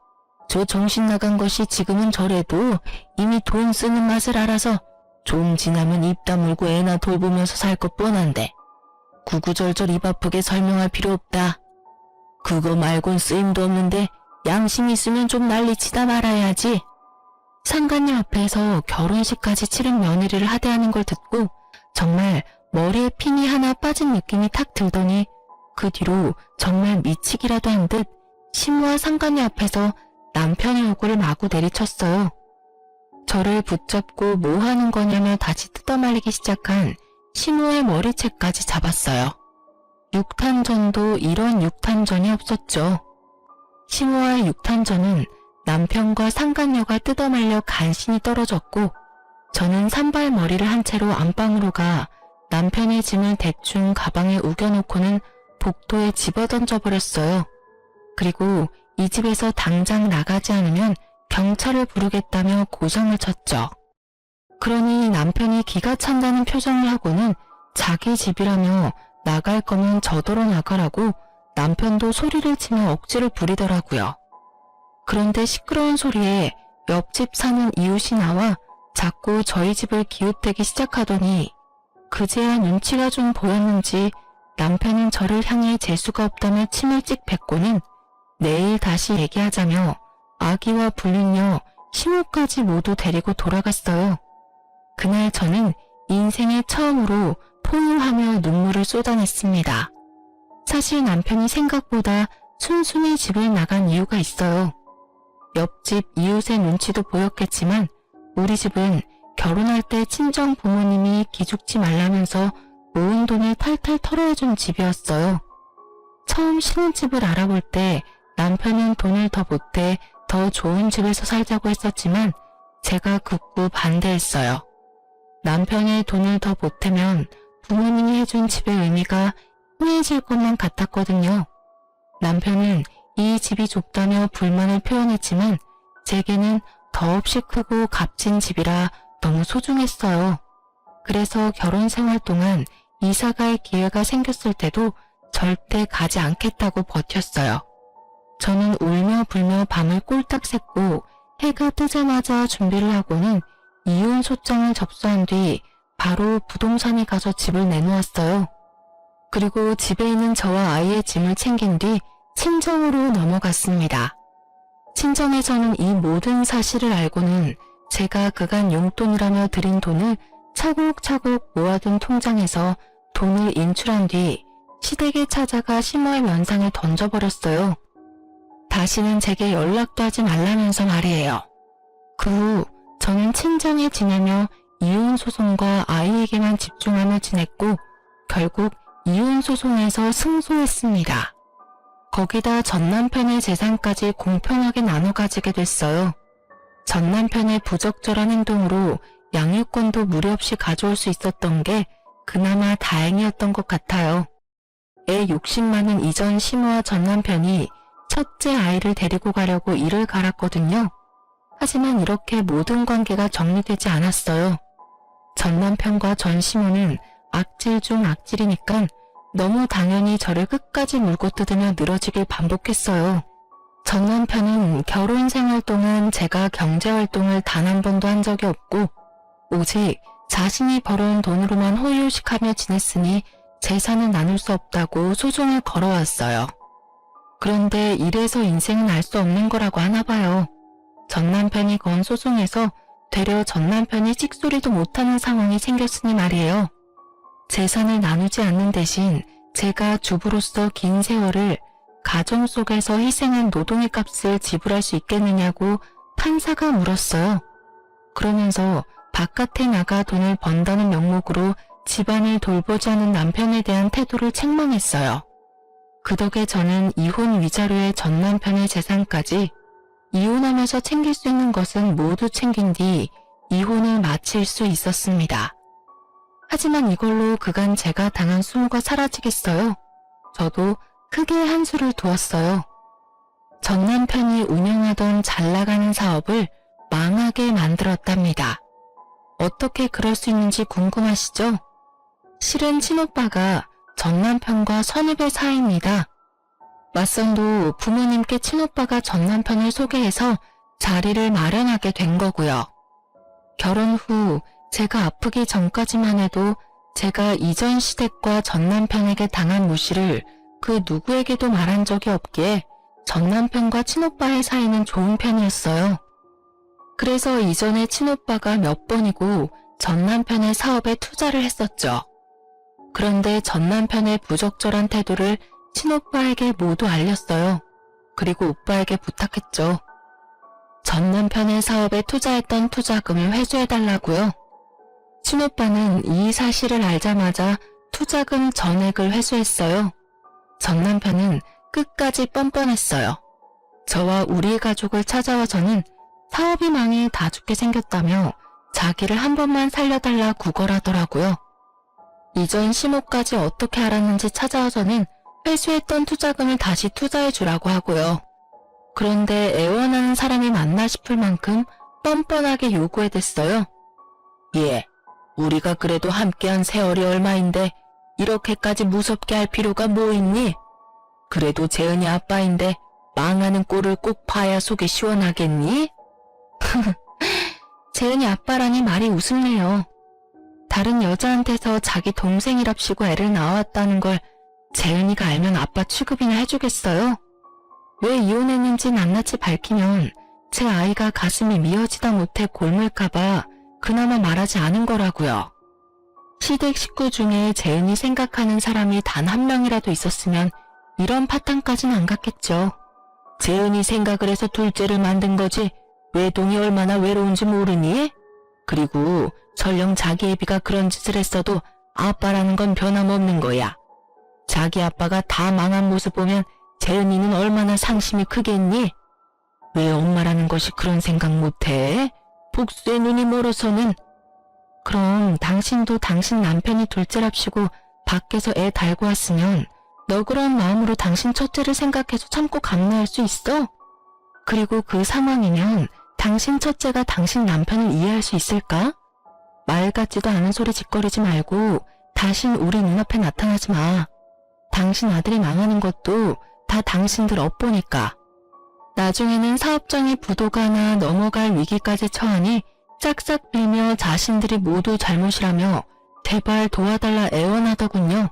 저 정신 나간 것이 지금은 저래도 이미 돈 쓰는 맛을 알아서 좀 지나면 입 다물고 애나 돌보면서 살 것 뻔한데 구구절절 입 아프게 설명할 필요 없다. 그거 말곤 쓰임도 없는데 양심 있으면 좀 난리치다 말아야지. 상간녀 앞에서 결혼식까지 치른 며느리를 하대하는 걸 듣고 정말 머리에 핀이 하나 빠진 느낌이 탁 들더니 그 뒤로 정말 미치기라도 한 듯 시무와 상간녀 앞에서 남편의 얼굴을 마구 내리쳤어요. 저를 붙잡고 뭐 하는 거냐며 다시 뜯어말리기 시작한 시무의 머리채까지 잡았어요. 육탄전도 이런 육탄전이 없었죠. 시무와의 육탄전은 남편과 상간녀가 뜯어말려 간신히 떨어졌고 저는 산발머리를 한 채로 안방으로 가 남편의 짐을 대충 가방에 우겨놓고는 복도에 집어던져 버렸어요. 그리고 이 집에서 당장 나가지 않으면 경찰을 부르겠다며 고성을 쳤죠. 그러니 남편이 기가 찬다는 표정을 하고는 자기 집이라며 나갈 거면 저더러 나가라고 남편도 소리를 치며 억지를 부리더라고요. 그런데 시끄러운 소리에 옆집 사는 이웃이 나와 자꾸 저희 집을 기웃대기 시작하더니 그제야 눈치가 좀 보였는지 남편은 저를 향해 재수가 없다며 침을 찍 뱉고는 내일 다시 얘기하자며 아기와 불륜녀, 시모까지 모두 데리고 돌아갔어요. 그날 저는 인생에 처음으로 포효하며 눈물을 쏟아냈습니다. 사실 남편이 생각보다 순순히 집을 나간 이유가 있어요. 옆집 이웃의 눈치도 보였겠지만 우리 집은 결혼할 때 친정 부모님이 기죽지 말라면서 모은 돈을 탈탈 털어준 집이었어요. 처음 신혼집을 알아볼 때 남편은 돈을 더 보태 더 좋은 집에서 살자고 했었지만 제가 극구 반대했어요. 남편의 돈을 더 보태면 부모님이 해준 집의 의미가 희해질 것만 같았거든요. 남편은 이 집이 좁다며 불만을 표현했지만 제게는 더없이 크고 값진 집이라 너무 소중했어요. 그래서 결혼 생활 동안 이사갈 기회가 생겼을 때도 절대 가지 않겠다고 버텼어요. 저는 울며 불며 밤을 꼴딱 샜고 해가 뜨자마자 준비를 하고는 이혼 소장을 접수한 뒤 바로 부동산에 가서 집을 내놓았어요. 그리고 집에 있는 저와 아이의 짐을 챙긴 뒤 친정으로 넘어갔습니다. 친정에서는 이 모든 사실을 알고는 제가 그간 용돈이라며 드린 돈을 차곡차곡 모아둔 통장에서 돈을 인출한 뒤 시댁에 찾아가 시모의 면상에 던져버렸어요. 다시는 제게 연락도 하지 말라면서 말이에요. 그 후 저는 친정에 지내며 이혼소송과 아이에게만 집중하며 지냈고 결국 이혼소송에서 승소했습니다. 거기다 전남편의 재산까지 공평하게 나눠 가지게 됐어요. 전남편의 부적절한 행동으로 양육권도 무리 없이 가져올 수 있었던 게 그나마 다행이었던 것 같아요. 애 욕심 많은 이전 시모와 전남편이 첫째 아이를 데리고 가려고 이를 갈았거든요. 하지만 이렇게 모든 관계가 정리되지 않았어요. 전남편과 전시모는 악질 중 악질이니까 너무 당연히 저를 끝까지 물고 뜯으며 늘어지길 반복했어요. 전남편은 결혼 생활 동안 제가 경제활동을 단 한 번도 한 적이 없고 오직 자신이 벌어온 돈으로만 호의호식하며 지냈으니 재산을 나눌 수 없다고 소송을 걸어왔어요. 그런데 이래서 인생은 알 수 없는 거라고 하나 봐요. 전남편이 건 소송에서 되려 전남편이 찍소리도 못하는 상황이 생겼으니 말이에요. 재산을 나누지 않는 대신 제가 주부로서 긴 세월을 가정 속에서 희생한 노동의 값을 지불할 수 있겠느냐고 판사가 물었어요. 그러면서 바깥에 나가 돈을 번다는 명목으로 집안을 돌보지 않은 남편에 대한 태도를 책망했어요. 그 덕에 저는 이혼 위자료의 전남편의 재산까지 이혼하면서 챙길 수 있는 것은 모두 챙긴 뒤 이혼을 마칠 수 있었습니다. 하지만 이걸로 그간 제가 당한 수모가 사라지겠어요? 저도 크게 한수를 두었어요. 전남편이 운영하던 잘 나가는 사업을 망하게 만들었답니다. 어떻게 그럴 수 있는지 궁금하시죠? 실은 친오빠가 전남편과 선후배 사이입니다. 맞선도 부모님께 친오빠가 전남편을 소개해서 자리를 마련하게 된 거고요. 결혼 후 제가 아프기 전까지만 해도 제가 이전 시댁과 전남편에게 당한 무시를 그 누구에게도 말한 적이 없기에 전남편과 친오빠의 사이는 좋은 편이었어요. 그래서 이전에 친오빠가 몇 번이고 전남편의 사업에 투자를 했었죠. 그런데 전남편의 부적절한 태도를 친오빠에게 모두 알렸어요. 그리고 오빠에게 부탁했죠. 전남편의 사업에 투자했던 투자금을 회수해달라고요. 친오빠는 이 사실을 알자마자 투자금 전액을 회수했어요. 전남편은 끝까지 뻔뻔했어요. 저와 우리 가족을 찾아와서는 사업이 망해 다 죽게 생겼다며 자기를 한 번만 살려달라 구걸하더라고요. 이전 시모까지 어떻게 알았는지 찾아와서는 회수했던 투자금을 다시 투자해 주라고 하고요. 그런데 애원하는 사람이 맞나 싶을 만큼 뻔뻔하게 요구해댔어요. 예, 우리가 그래도 함께한 세월이 얼마인데 이렇게까지 무섭게 할 필요가 뭐 있니? 그래도 재은이 아빠인데 망하는 꼴을 꼭 봐야 속이 시원하겠니? 재은이 아빠라니 말이 우습네요. 다른 여자한테서 자기 동생이랍시고 애를 낳아왔다는 걸 재은이가 알면 아빠 취급이나 해주겠어요? 왜 이혼했는지 낱낱이 밝히면 제 아이가 가슴이 미어지다 못해 곪을까봐 그나마 말하지 않은 거라고요. 시댁 식구 중에 재은이 생각하는 사람이 단 한 명이라도 있었으면 이런 파탄까지는 안 갔겠죠. 재은이 생각을 해서 둘째를 만든 거지 외동이 얼마나 외로운지 모르니? 그리고 설령 자기 애비가 그런 짓을 했어도 아빠라는 건 변함없는 거야. 자기 아빠가 다 망한 모습 보면 재은이는 얼마나 상심이 크겠니? 왜 엄마라는 것이 그런 생각 못해? 복수의 눈이 멀어서는. 그럼 당신도 당신 남편이 둘째랍시고 밖에서 애 달고 왔으면 너그러운 마음으로 당신 첫째를 생각해서 참고 감내할 수 있어? 그리고 그 상황이면 당신 첫째가 당신 남편을 이해할 수 있을까? 말 같지도 않은 소리 짓거리지 말고 다신 우리 눈앞에 나타나지 마. 당신 아들이 망하는 것도 다 당신들 업보니까. 나중에는 사업장이 부도가 나 넘어갈 위기까지 처하니 짝싹 빌며 자신들이 모두 잘못이라며 제발 도와달라 애원하더군요.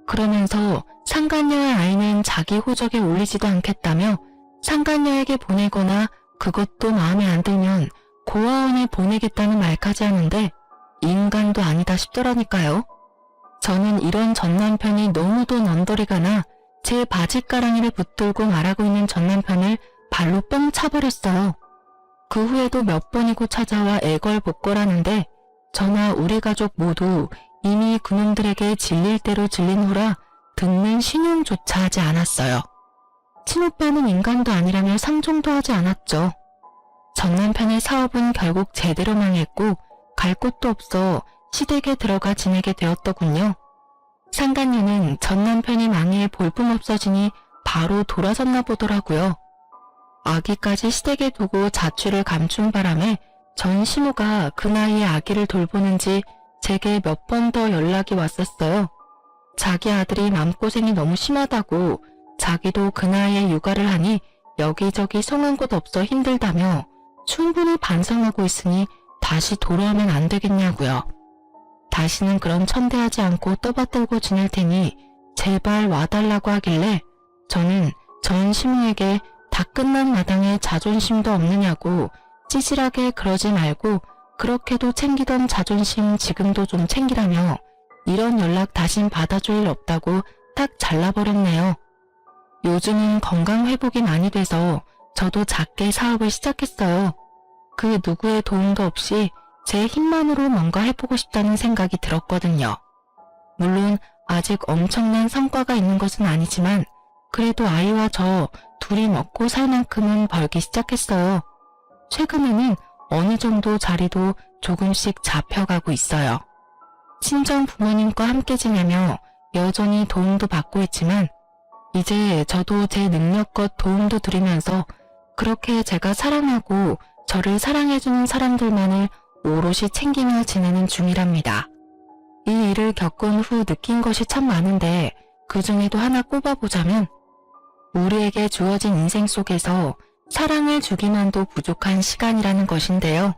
그러면서 상간녀의 아이는 자기 호적에 올리지도 않겠다며 상간녀에게 보내거나 그것도 마음에 안 들면 고아원에 보내겠다는 말까지 하는데 인간도 아니다 싶더라니까요. 저는 이런 전남편이 너무도 넌더리가 나 제 바지가랑이를 붙들고 말하고 있는 전남편을 발로 뻥 차버렸어요. 그 후에도 몇 번이고 찾아와 애걸복걸하는데 저나 우리 가족 모두 이미 그놈들에게 질릴 대로 질린 후라 듣는 신용조차 하지 않았어요. 친오빠는 인간도 아니라며 상종도 하지 않았죠. 전남편의 사업은 결국 제대로 망했고 갈 곳도 없어 시댁에 들어가 지내게 되었더군요. 상간녀는 전남편이 망해 볼품없어지니 바로 돌아섰나 보더라고요. 아기까지 시댁에 두고 자취를 감춘 바람에 전 시모가 그 나이에 아기를 돌보는지 제게 몇 번 더 연락이 왔었어요. 자기 아들이 맘고생이 너무 심하다고 자기도 그 나이에 육아를 하니 여기저기 성한 곳 없어 힘들다며 충분히 반성하고 있으니 다시 돌아오면 안 되겠냐고요. 다시는 그런 천대하지 않고 떠받들고 지낼 테니 제발 와달라고 하길래 저는 전 시모에게 다 끝난 마당에 자존심도 없느냐고 찌질하게 그러지 말고 그렇게도 챙기던 자존심 지금도 좀 챙기라며 이런 연락 다신 받아줄 일 없다고 딱 잘라버렸네요. 요즘은 건강 회복이 많이 돼서 저도 작게 사업을 시작했어요. 그 누구의 도움도 없이 제 힘만으로 뭔가 해보고 싶다는 생각이 들었거든요. 물론 아직 엄청난 성과가 있는 것은 아니지만 그래도 아이와 저 둘이 먹고 살 만큼은 벌기 시작했어요. 최근에는 어느 정도 자리도 조금씩 잡혀가고 있어요. 친정 부모님과 함께 지내며 여전히 도움도 받고 있지만 이제 저도 제 능력껏 도움도 드리면서 그렇게 제가 사랑하고 저를 사랑해주는 사람들만을 오롯이 챙기며 지내는 중이랍니다. 이 일을 겪은 후 느낀 것이 참 많은데 그 중에도 하나 꼽아보자면 우리에게 주어진 인생 속에서 사랑을 주기만도 부족한 시간이라는 것인데요.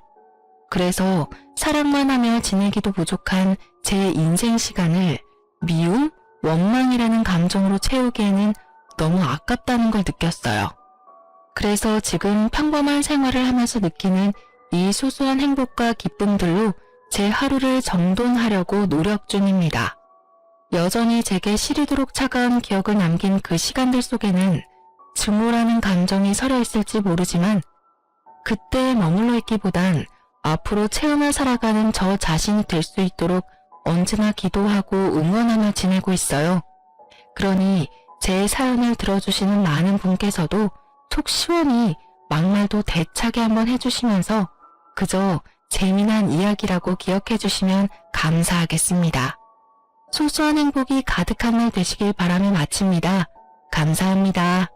그래서 사랑만 하며 지내기도 부족한 제 인생 시간을 미움, 원망이라는 감정으로 채우기에는 너무 아깝다는 걸 느꼈어요. 그래서 지금 평범한 생활을 하면서 느끼는 이 소소한 행복과 기쁨들로 제 하루를 정돈하려고 노력 중입니다. 여전히 제게 시리도록 차가운 기억을 남긴 그 시간들 속에는 증오라는 감정이 서려 있을지 모르지만 그때에 머물러 있기보단 앞으로 체험을 살아가는 저 자신이 될 수 있도록 언제나 기도하고 응원하며 지내고 있어요. 그러니 제 사연을 들어주시는 많은 분께서도 속 시원히 막말도 대차게 한번 해주시면서 그저 재미난 이야기라고 기억해 주시면 감사하겠습니다. 소소한 행복이 가득한 날 되시길 바라며 마칩니다. 감사합니다.